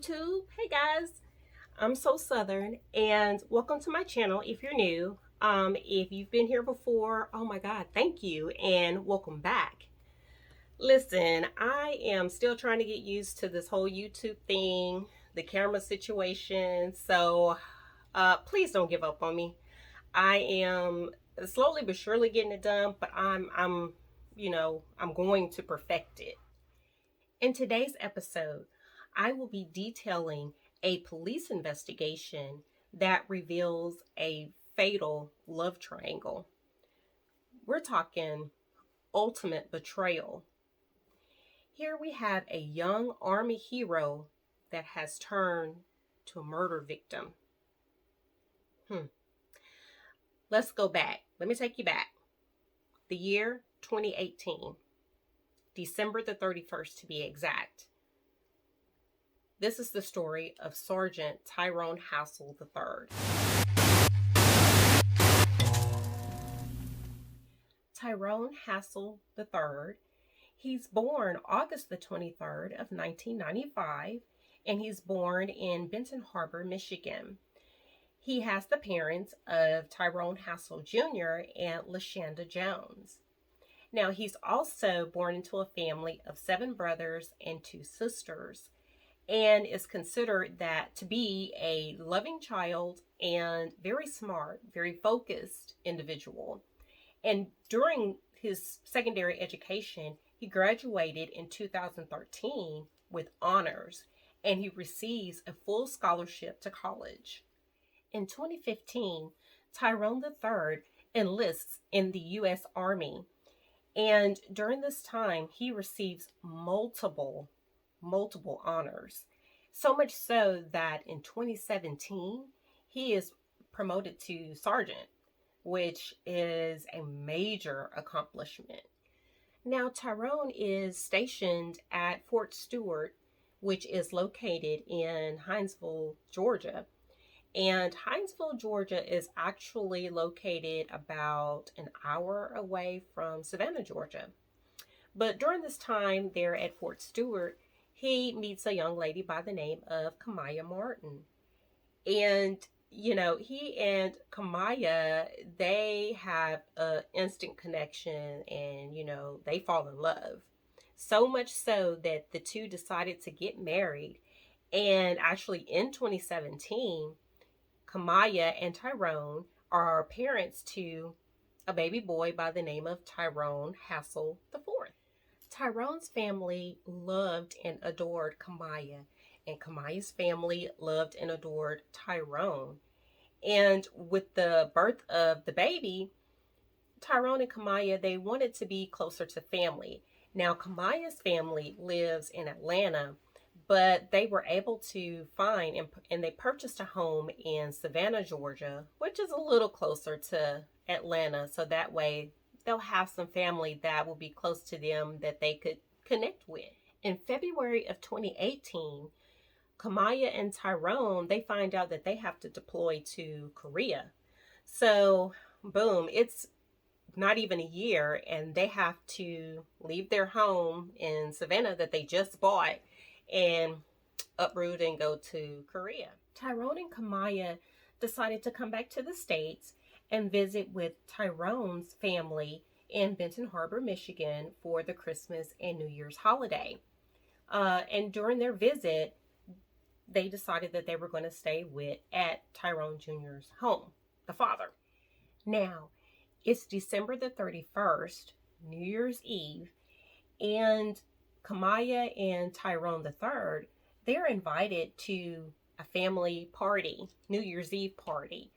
YouTube. Hey guys, I'm so Southern and welcome to my channel if you're new. If you've been here before, oh my God, thank you and welcome back. Listen, I am still trying to get used to this whole YouTube thing, the camera situation, so please don't give up on me. I am slowly but surely getting it done, but I'm going to perfect it. In today's episode, I will be detailing a police investigation that reveals a fatal love triangle. We're talking ultimate betrayal. Here we have a young Army hero that has turned to a murder victim. Let's go back. Let me take you back. The year 2018, December the 31st to be exact. This is the story of Sergeant Tyrone Hassel III. Tyrone Hassel III, he's born August the 23rd of 1995, and he's born in Benton Harbor, Michigan. He has the parents of Tyrone Hassel Jr. and LaShanda Jones. Now, he's also born into a family of 7 brothers and 2 sisters, and is considered that to be a loving child and very smart, very focused individual. And during his secondary education, he graduated in 2013 with honors, and he receives a full scholarship to college. In 2015, Tyrone III enlists in the U.S. Army, and during this time, he receives multiple honors. So much so that in 2017, he is promoted to sergeant, which is a major accomplishment. Now, Tyrone is stationed at Fort Stewart, which is located in Hinesville, Georgia. And Hinesville, Georgia is actually located about an hour away from Savannah, Georgia. But during this time there at Fort Stewart, he meets a young lady by the name of Kamiyah Martin. And, he and Kamiyah, they have an instant connection and, they fall in love. So much so that the two decided to get married. And actually in 2017, Kamiyah and Tyrone are parents to a baby boy by the name of Tyrone Hassel IV. Tyrone's family loved and adored Kamiyah, and Kamiyah's family loved and adored Tyrone. And with the birth of the baby, Tyrone and Kamiyah, they wanted to be closer to family. Now, Kamiyah's family lives in Atlanta, but they were able to find and they purchased a home in Savannah, Georgia, which is a little closer to Atlanta. So that way they'll have some family that will be close to them that they could connect with. In February of 2018, Kamiyah and Tyrone, they find out that they have to deploy to Korea. So boom, it's not even a year and they have to leave their home in Savannah that they just bought and uproot and go to Korea. Tyrone and Kamiyah decided to come back to the States and visit with Tyrone's family in Benton Harbor, Michigan for the Christmas and New Year's holiday. And during their visit, they decided that they were going to stay at Tyrone Jr.'s home, the father. Now, it's December the 31st, New Year's Eve, and Kamiyah and Tyrone III, they're invited to a family party, New Year's Eve party.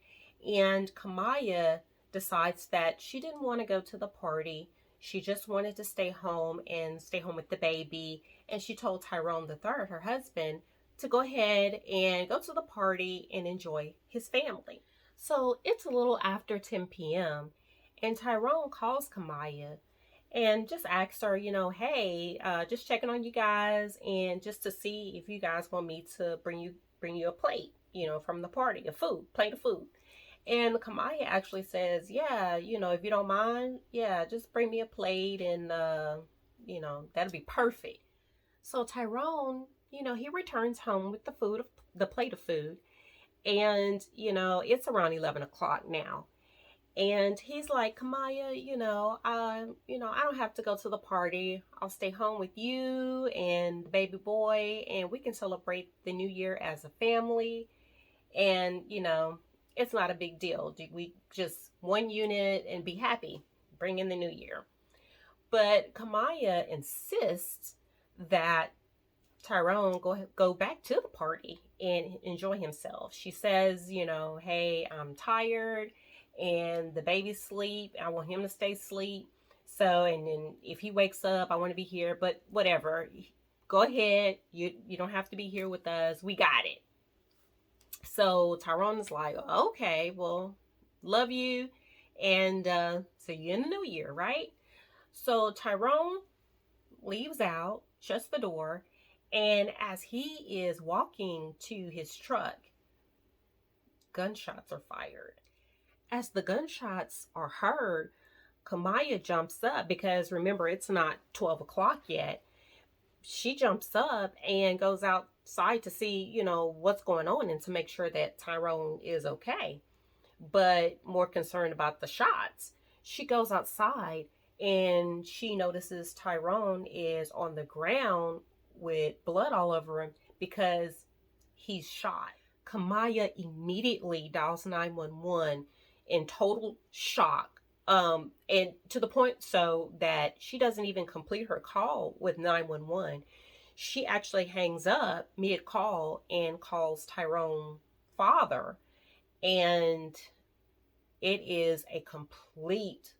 And Kamiyah decides that she didn't want to go to the party. She just wanted to stay home with the baby. And she told Tyrone III, her husband, to go ahead and go to the party and enjoy his family. So it's a little after 10 p.m. and Tyrone calls Kamiyah and just asks her, hey, just checking on you guys and just to see if you guys want me to bring you a plate, from the party, plate of food. And Kamiyah actually says, yeah, if you don't mind, yeah, just bring me a plate and, that'll be perfect. So Tyrone He returns home with the plate of food, and it's around 11 o'clock now. And he's like, Kamiyah, I don't have to go to the party. I'll stay home with you and the baby boy, and we can celebrate the new year as a family. And, it's not a big deal. We just one unit and be happy. Bring in the new year. But Kamiyah insists that Tyrone go back to the party and enjoy himself. She says, hey, I'm tired and the baby's asleep. I want him to stay asleep. So, and then if he wakes up, I want to be here, but whatever. Go ahead. You don't have to be here with us. We got it. So Tyrone is like, okay, well, love you. And see you in the new year, right? So Tyrone leaves out, shuts the door, and as he is walking to his truck, gunshots are fired. As the gunshots are heard, Kamiyah jumps up because remember, it's not 12 o'clock yet. She jumps up and goes outside to see, what's going on and to make sure that Tyrone is okay. But more concerned about the shots. She goes outside and she notices Tyrone is on the ground with blood all over him because he's shot. Kamiyah immediately dials 911 in total shock. And to the point so that she doesn't even complete her call with 911. She actually hangs up mid-call and calls Tyrone's father. And it is a complete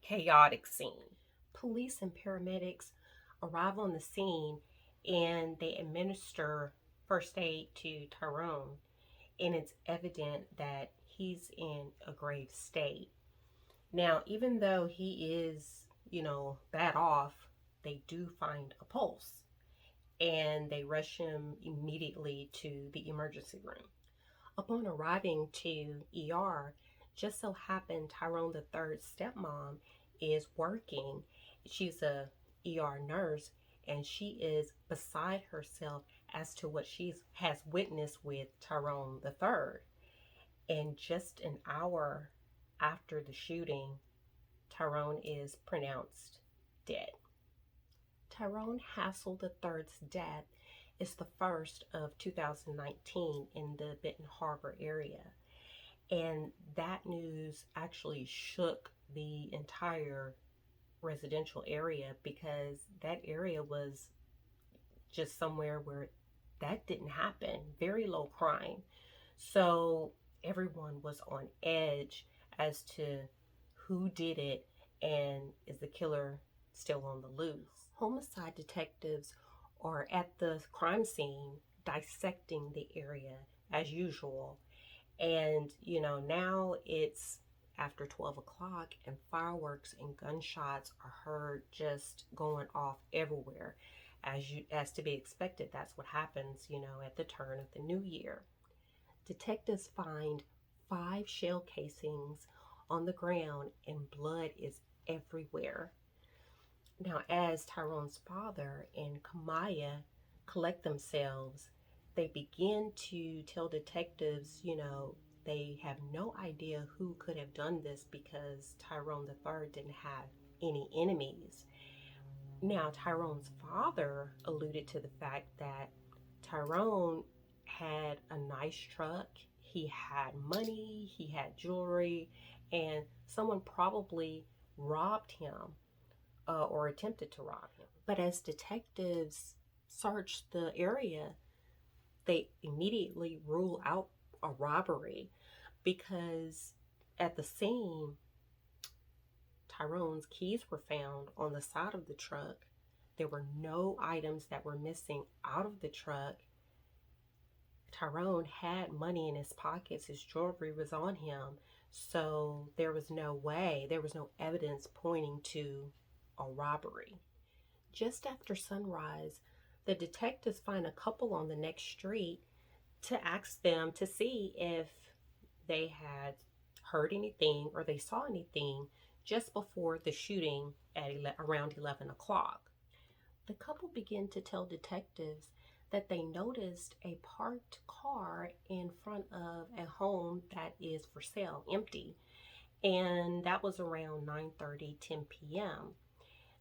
chaotic scene. Police and paramedics arrive on the scene and they administer first aid to Tyrone. And it's evident that he's in a grave state. Now, even though he is, bad off, they do find a pulse and they rush him immediately to the emergency room. Upon arriving to ER, just so happened Tyrone the third's stepmom is working. She's a ER nurse and she is beside herself as to what she has witnessed with Tyrone the third. And just an hour after the shooting, Tyrone is pronounced dead. Tyrone Hassel III's death is the first of 2019 in the Benton Harbor area. And that news actually shook the entire residential area because that area was just somewhere where that didn't happen. Very low crime. So everyone was on edge as to who did it and is the killer still on the loose. Homicide detectives are at the crime scene dissecting the area as usual. And, now it's after 12 o'clock and fireworks and gunshots are heard just going off everywhere. As to be expected, that's what happens, at the turn of the new year. Detectives find 5 shell casings on the ground and blood is everywhere. Now, as Tyrone's father and Kamiyah collect themselves, they begin to tell detectives, they have no idea who could have done this because Tyrone III didn't have any enemies. Now, Tyrone's father alluded to the fact that Tyrone had a nice truck, he had money, he had jewelry, and someone probably robbed him or attempted to rob him. But as detectives searched the area, they immediately rule out a robbery because at the scene, Tyrone's keys were found on the side of the truck. There were no items that were missing out of the truck. Tyrone had money in his pockets. His jewelry was on him. So there was no evidence pointing to a robbery. Just after sunrise, the detectives find a couple on the next street to ask them to see if they had heard anything or they saw anything just before the shooting at around 11 o'clock. The couple began to tell detectives that they noticed a parked car in front of a home that is for sale, empty. And that was around 9:30, 10 p.m.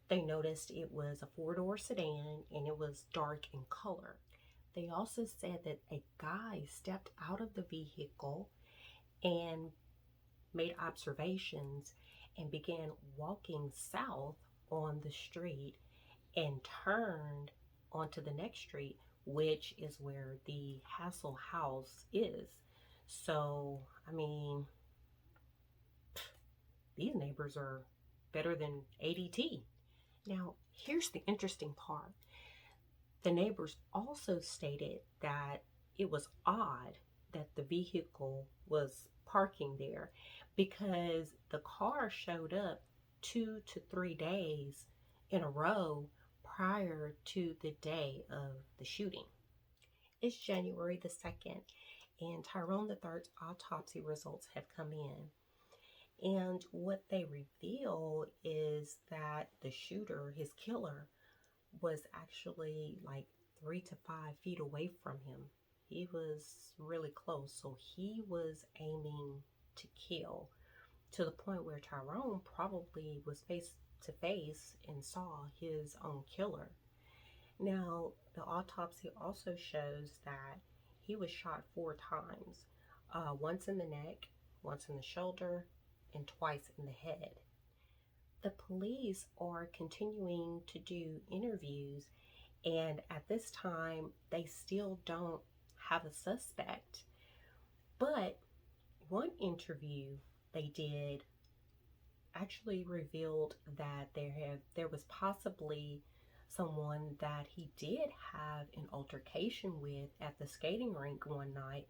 They noticed it was a four-door sedan and it was dark in color. They also said that a guy stepped out of the vehicle and made observations and began walking south on the street and turned onto the next street, which is where the Hassel house is. So, I mean, these neighbors are better than ADT. Now, here's the interesting part. The neighbors also stated that it was odd that the vehicle was parking there because the car showed up 2 to 3 days in a row prior to the day of the shooting. It's January the 2nd, and Tyrone the Third's autopsy results have come in. And what they reveal is that the shooter, his killer, was actually like 3 to 5 feet away from him. He was really close, so he was aiming to kill to the point where Tyrone probably was face to face and saw his own killer. Now, the autopsy also shows that he was shot 4 times, once in the neck, once in the shoulder, and twice in the head. The police are continuing to do interviews, and at this time, they still don't have a suspect. But one interview they did actually revealed that there was possibly someone that he did have an altercation with at the skating rink one night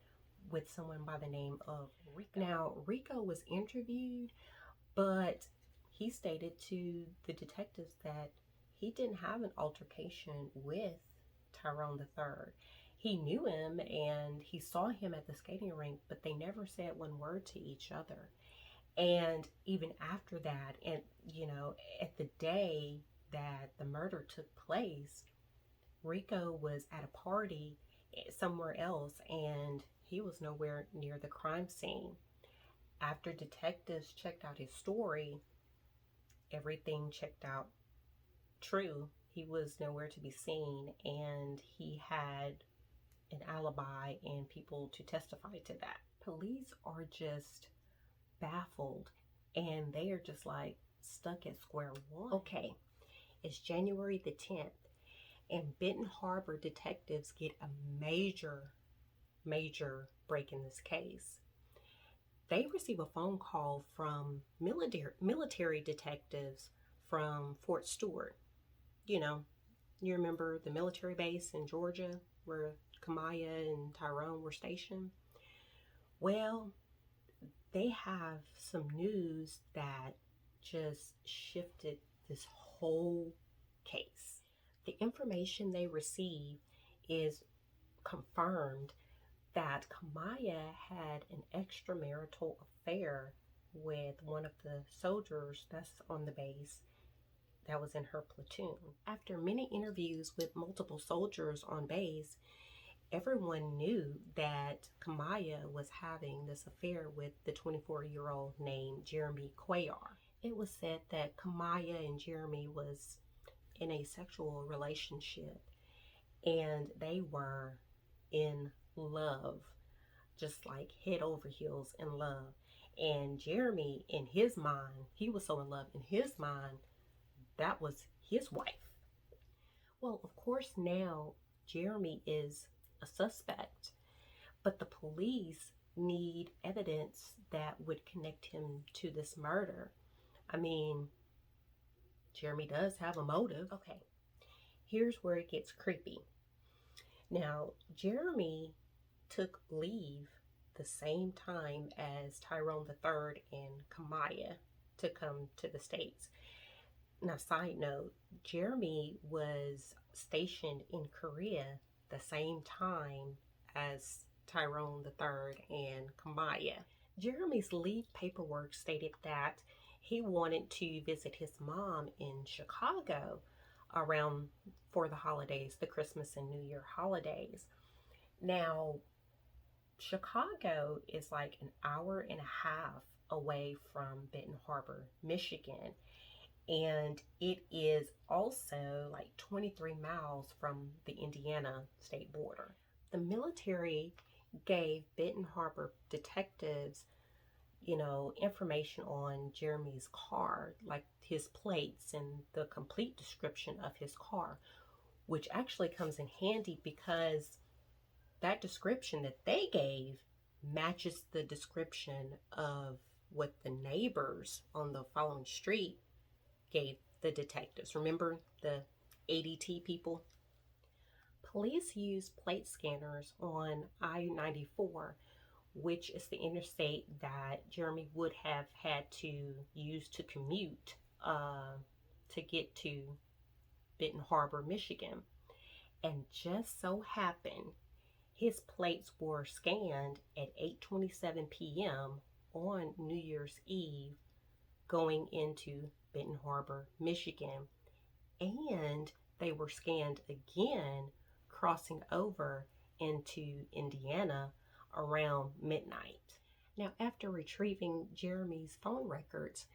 with someone by the name of Rico. Now, Rico was interviewed, but he stated to the detectives that he didn't have an altercation with Tyrone III. He knew him and he saw him at the skating rink, but they never said one word to each other. And even after that, and at the day that the murder took place, Rico was at a party somewhere else and he was nowhere near the crime scene. After detectives checked out his story, everything checked out true. He was nowhere to be seen and he had an alibi and people to testify to that. Police are just baffled and they are just like stuck at square one. Okay, it's January the 10th and Benton Harbor detectives get a major break in this case. They receive a phone call from military detectives from Fort Stewart. You remember the military base in Georgia where Kamiyah and Tyrone were stationed? Well, they have some news that just shifted this whole case. The information they receive is confirmed that Kamiyah had an extramarital affair with one of the soldiers that's on the base that was in her platoon. After many interviews with multiple soldiers on base, everyone knew that Kamiyah was having this affair with the 24-year-old named Jeremy Cuellar. It was said that Kamiyah and Jeremy was in a sexual relationship and they were in love, just like head over heels in love. And Jeremy, in his mind, he was so in love, in his mind, that was his wife. Well, of course, now Jeremy is a suspect, but the police need evidence that would connect him to this murder. I mean, Jeremy does have a motive. Okay, here's where it gets creepy. Now, Jeremy took leave the same time as Tyrone III and Kamiyah to come to the States. Now, side note, Jeremy was stationed in Korea the same time as Tyrone III and Kamiyah. Jeremy's leave paperwork stated that he wanted to visit his mom in Chicago around for the holidays, the Christmas and New Year holidays. Now, Chicago is like an hour and a half away from Benton Harbor, Michigan, and it is also like 23 miles from the Indiana state border. The military gave Benton Harbor detectives, information on Jeremy's car, like his plates and the complete description of his car, which actually comes in handy because that description that they gave matches the description of what the neighbors on the following street gave the detectives. Remember the ADT people? Police used plate scanners on I-94, which is the interstate that Jeremy would have had to use to commute to get to Benton Harbor, Michigan. And just so happened, his plates were scanned at 8:27 p.m. on New Year's Eve going into Benton Harbor, Michigan. And they were scanned again crossing over into Indiana around midnight. Now, after retrieving Jeremy's phone records,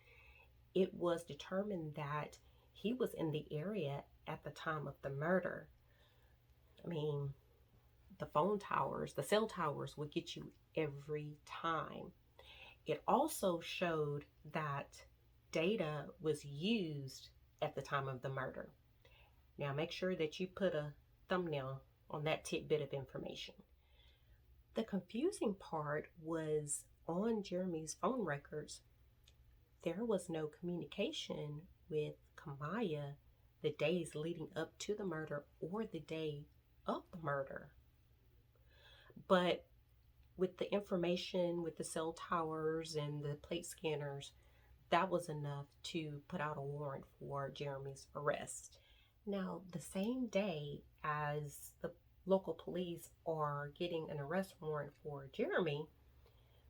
it was determined that he was in the area at the time of the murder. I mean, the phone towers, the cell towers would get you every time. It also showed that data was used at the time of the murder. Now, make sure that you put a thumbnail on that tidbit of information. The confusing part was on Jeremy's phone records, there was no communication with Kamiyah the days leading up to the murder or the day of the murder. But with the information with the cell towers and the plate scanners, that was enough to put out a warrant for Jeremy's arrest. Now, the same day as the local police are getting an arrest warrant for Jeremy,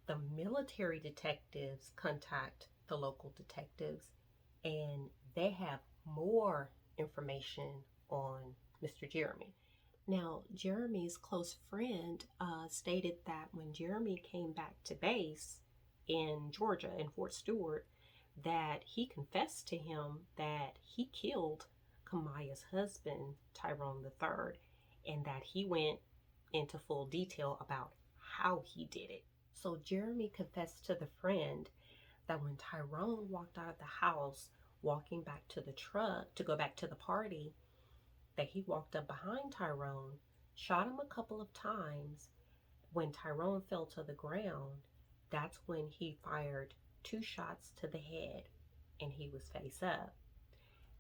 the military detectives contact the local detectives and they have more information on Mr. Jeremy. Now, Jeremy's close friend stated that when Jeremy came back to base in Georgia, in Fort Stewart, that he confessed to him that he killed Kamiyah's husband, Tyrone III, and that he went into full detail about how he did it. So Jeremy confessed to the friend that when Tyrone walked out of the house, walking back to the truck to go back to the party, that he walked up behind Tyrone, shot him a couple of times. When Tyrone fell to the ground, that's when he fired 2 shots to the head and he was face up.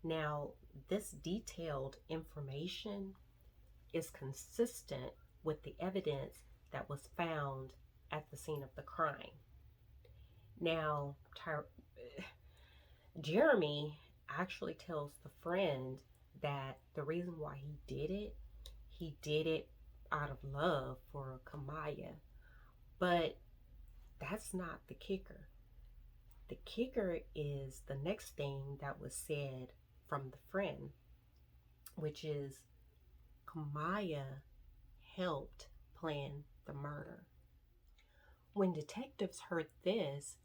Now, this detailed information is consistent with the evidence that was found at the scene of the crime. Now, Jeremy actually tells the friend that the reason why he did it out of love for Kamiyah. But that's not the kicker. The kicker is the next thing that was said from the friend, which is Kamiyah helped plan the murder. When detectives heard this,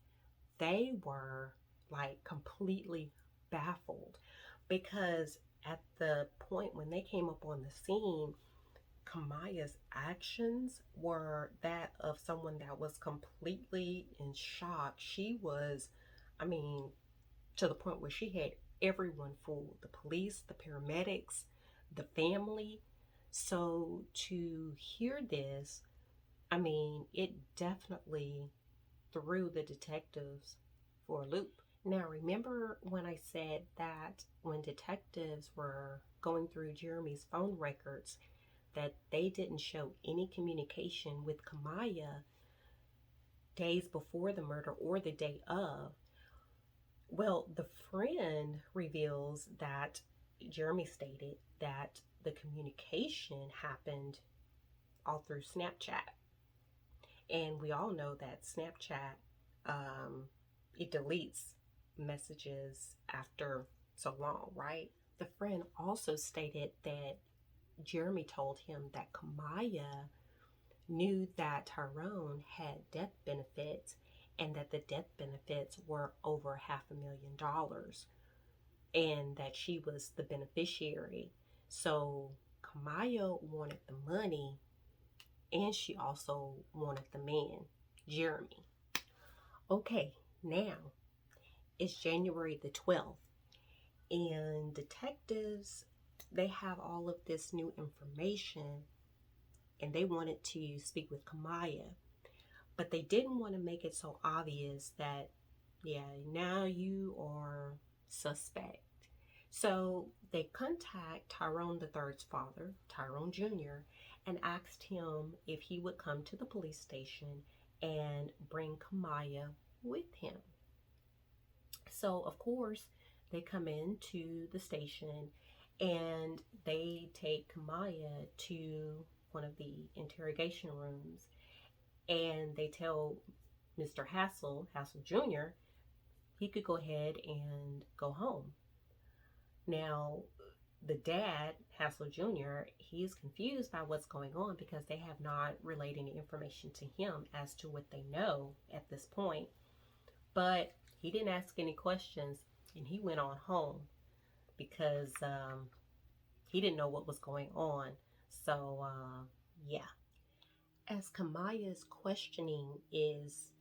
they were like completely baffled because at the point when they came up on the scene, Kamiyah's actions were that of someone that was completely in shock. She was, to the point where she had everyone fooled, the police, the paramedics, the family. So to hear this, it definitely threw the detectives for a loop. Now, remember when I said that when detectives were going through Jeremy's phone records, that they didn't show any communication with Kamiyah days before the murder or the day of? Well, the friend reveals that Jeremy stated that the communication happened all through Snapchat. And we all know that Snapchat, it deletes messages after so long, right? The The friend also stated that Jeremy told him that Kamiyah knew that Tyrone had death benefits and that the death benefits were over $500,000 and that she was the beneficiary. So Kamiyah wanted the money and she also wanted the man, Jeremy. Okay, now it's January the 12th and detectives, they have all of this new information and they wanted to speak with Kamiyah, but they didn't want to make it so obvious that, yeah, now you are suspect. So they contact Tyrone the third's father, Tyrone Jr., and asked him if he would come to the police station and bring Kamiyah with him. So, of course, they come into the station and they take Kamiyah to one of the interrogation rooms and they tell Mr. Hassel Jr., he could go ahead and go home. Now, the dad, Hassel Jr., he is confused by what's going on because they have not relayed any information to him as to what they know at this point. But he didn't ask any questions and he went on home because he didn't know what was going on. So, yeah. As Kamiyah's questioning is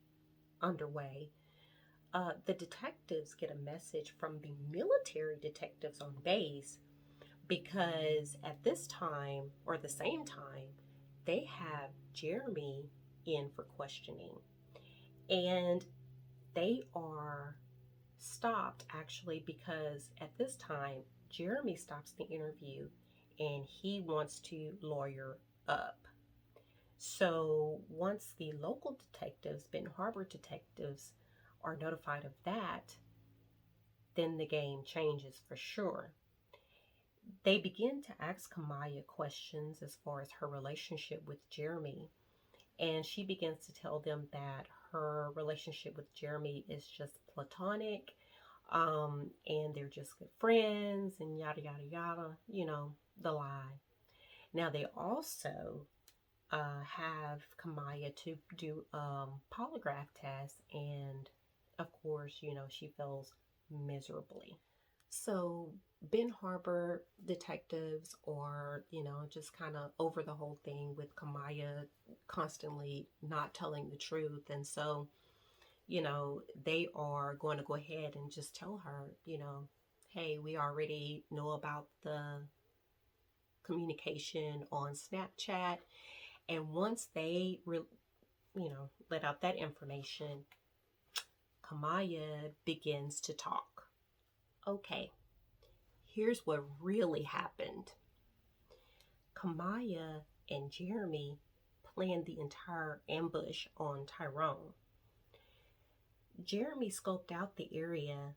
underway, the detectives get a message from the military detectives on base because at this time, or the same time, they have Jeremy in for questioning. And they are stopped actually because at this time, Jeremy stops the interview and he wants to lawyer up. So once the local detectives, Benton Harbor detectives, are notified of that, then the game changes for sure. They begin to ask Kamiyah questions as far as her relationship with Jeremy, and she begins to tell them that her relationship with Jeremy is just platonic, and they're just good friends, and yada yada yada, the lie. Now they also have Kamiyah to do polygraph tests, and of course, she fails miserably. So Ben Harbor detectives are, just kind of over the whole thing with Kamiyah constantly not telling the truth. And so, they are going to go ahead and just tell her, hey, we already know about the communication on Snapchat. And once they, let out that information, Kamiyah begins to talk. Okay, here's what really happened. Kamiyah and Jeremy planned the entire ambush on Tyrone. Jeremy scoped out the area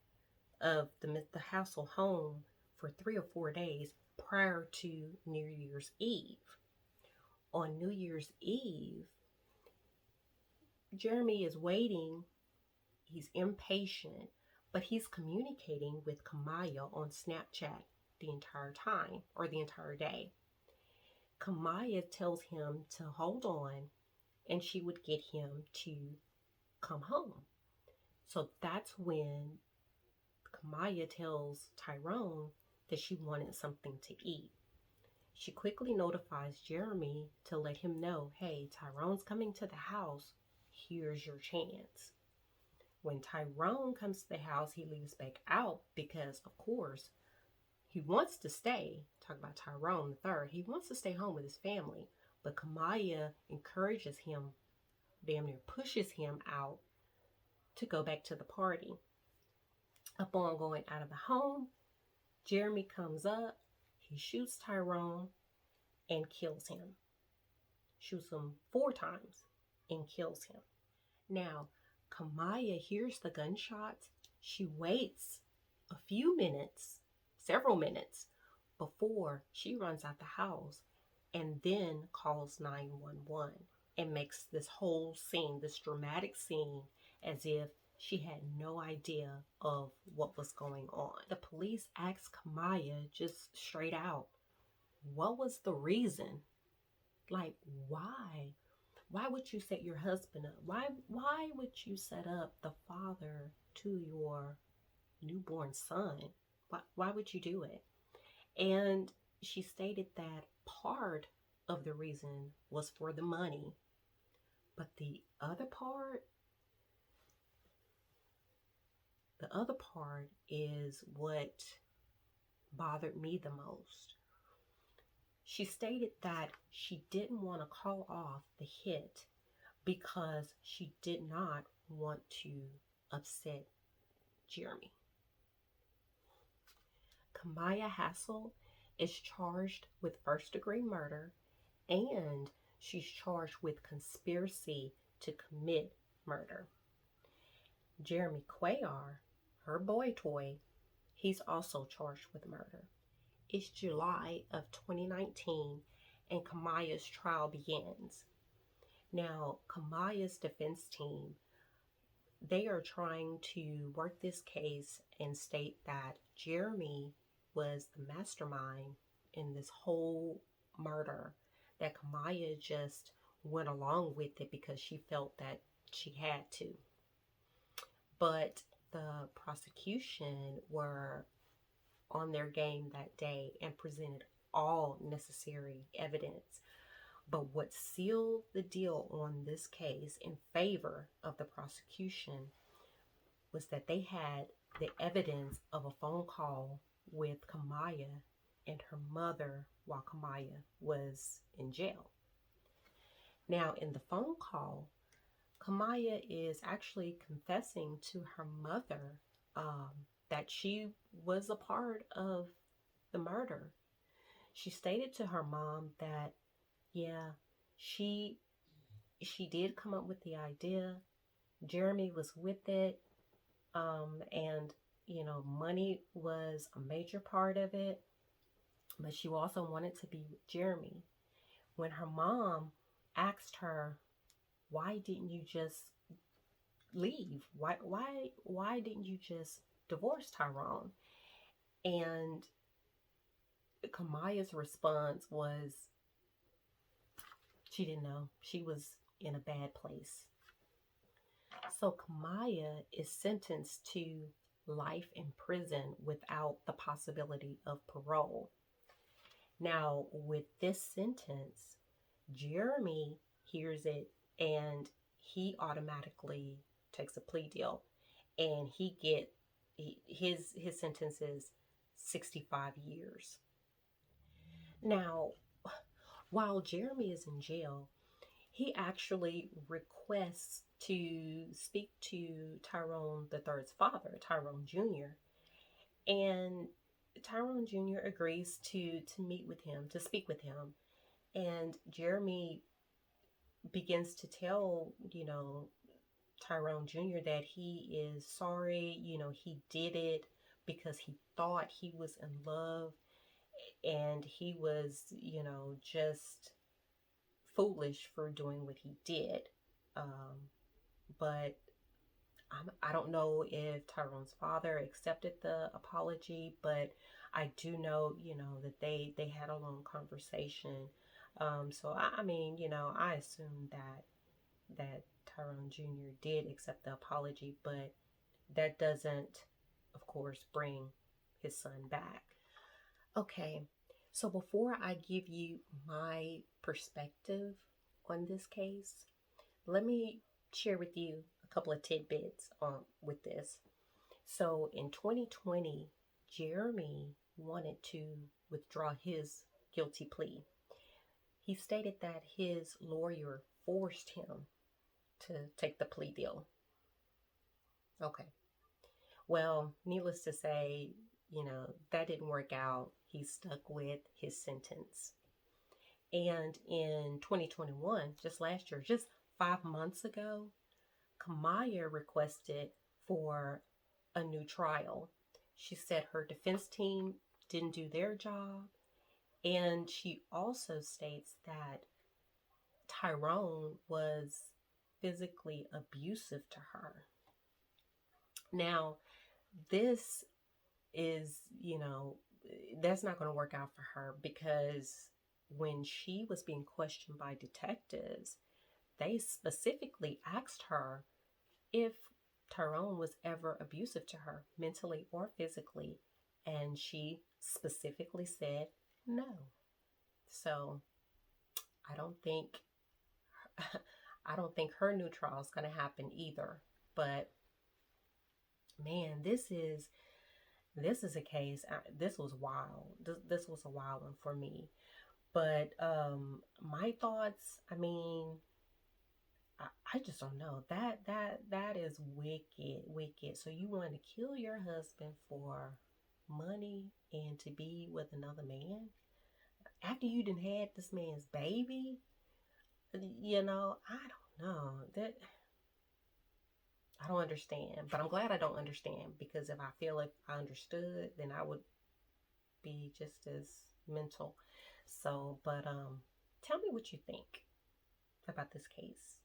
of the Hassel home for 3 or 4 days prior to New Year's Eve. On New Year's Eve, Jeremy is waiting. He's impatient, but he's communicating with Kamiyah on Snapchat the entire time or the entire day. Kamiyah tells him to hold on and she would get him to come home. So that's when Kamiyah tells Tyrone that she wanted something to eat. She quickly notifies Jeremy to let him know, hey, Tyrone's coming to the house. Here's your chance. When Tyrone comes to the house, he leaves back out because, of course, he wants to stay. Talk about Tyrone the third. He wants to stay home with his family, but Kamiyah encourages him, damn near pushes him out to go back to the party. Upon going out of the home, Jeremy comes up, he shoots Tyrone and kills him. Shoots him 4 times and kills him. Now, Kamiyah hears the gunshots. She waits a few minutes, several minutes, before she runs out the house and then calls 911 and makes this whole scene, this dramatic scene, as if She had no idea of what was going on. The police asked Kamiyah just straight out, what was the reason? Like, why? Why would you set your husband up? Why would you set up the father to your newborn son? Why would you do it? And she stated that part of the reason was for the money, but the other part is what bothered me the most. She stated that she didn't want to call off the hit because she did not want to upset Jeremy. Kamiyah Hassel is charged with first-degree murder, and she's charged with conspiracy to commit murder. Jeremy Cuellar, her boy toy, he's also charged with murder. It's July of 2019, and Kamiyah's trial begins. Now, Kamiyah's defense team, they are trying to work this case and state that Jeremy was the mastermind in this whole murder, that Kamiyah just went along with it because she felt that she had to. But the prosecution were on their game that day and presented all necessary evidence. But what sealed the deal on this case in favor of the prosecution was that they had the evidence of a phone call with Kamiyah and her mother while Kamiyah was in jail. Now, in the phone call, Kamiyah is actually confessing to her mother that she was a part of the murder. She stated to her mom that, yeah, she did come up with the idea. Jeremy was with it, and money was a major part of it, but she also wanted to be with Jeremy. When her mom asked her, why didn't you just leave? Why didn't you just divorce Tyrone? And Kamiyah's response was she didn't know. She was in a bad place. So Kamiyah is sentenced to life in prison without the possibility of parole. Now, with this sentence, Jeremy hears it and he automatically takes a plea deal, and his sentence is 65 years. Now, while Jeremy is in jail, he actually requests to speak to Tyrone III's father, Tyrone Jr., and Tyrone Jr. agrees to meet with him, to speak with him, and Jeremy begins to tell, Tyrone Jr. that he is sorry, he did it because he thought he was in love and he was, just foolish for doing what he did. But I don't know if Tyrone's father accepted the apology, but I do know, that they had a long conversation. So I mean, I assume that Tyrone Jr. did accept the apology, but that doesn't, of course, bring his son back. Okay, so before I give you my perspective on this case, let me share with you a couple of tidbits with this. So in 2020, Jeremy wanted to withdraw his guilty plea. He stated that his lawyer forced him to take the plea deal. Okay. Well, needless to say, that didn't work out. He stuck with his sentence. And in 2021, just last year, just 5 months ago, Kamiyah requested for a new trial. She said her defense team didn't do their job. And she also states that Tyrone was physically abusive to her. Now, this is, that's not going to work out for her, because when she was being questioned by detectives, they specifically asked her if Tyrone was ever abusive to her, mentally or physically, and she specifically said no. So I don't think I don't think her new trial is going to happen either. But man, this is a case. This was wild. This was a wild one for me. But my thoughts. I mean, I just don't know. That is wicked, wicked. So you want to kill your husband for money and to be with another man after you done had this man's baby? I don't know. That I don't understand. But I'm glad I don't understand, because if I feel like I understood, then I would be just as mental. So, but tell me what you think about this case.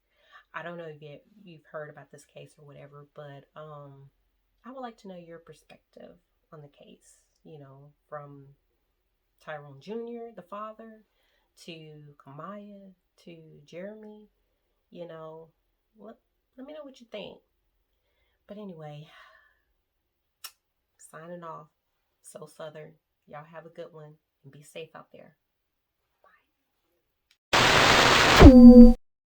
I don't know if you've heard about this case or whatever, but I would like to know your perspective on the case, from Tyrone Jr., the father, to Kamiyah, to Jeremy, you know, let, let me know what you think. But anyway, signing off. So Southern. Y'all have a good one and be safe out there. Bye.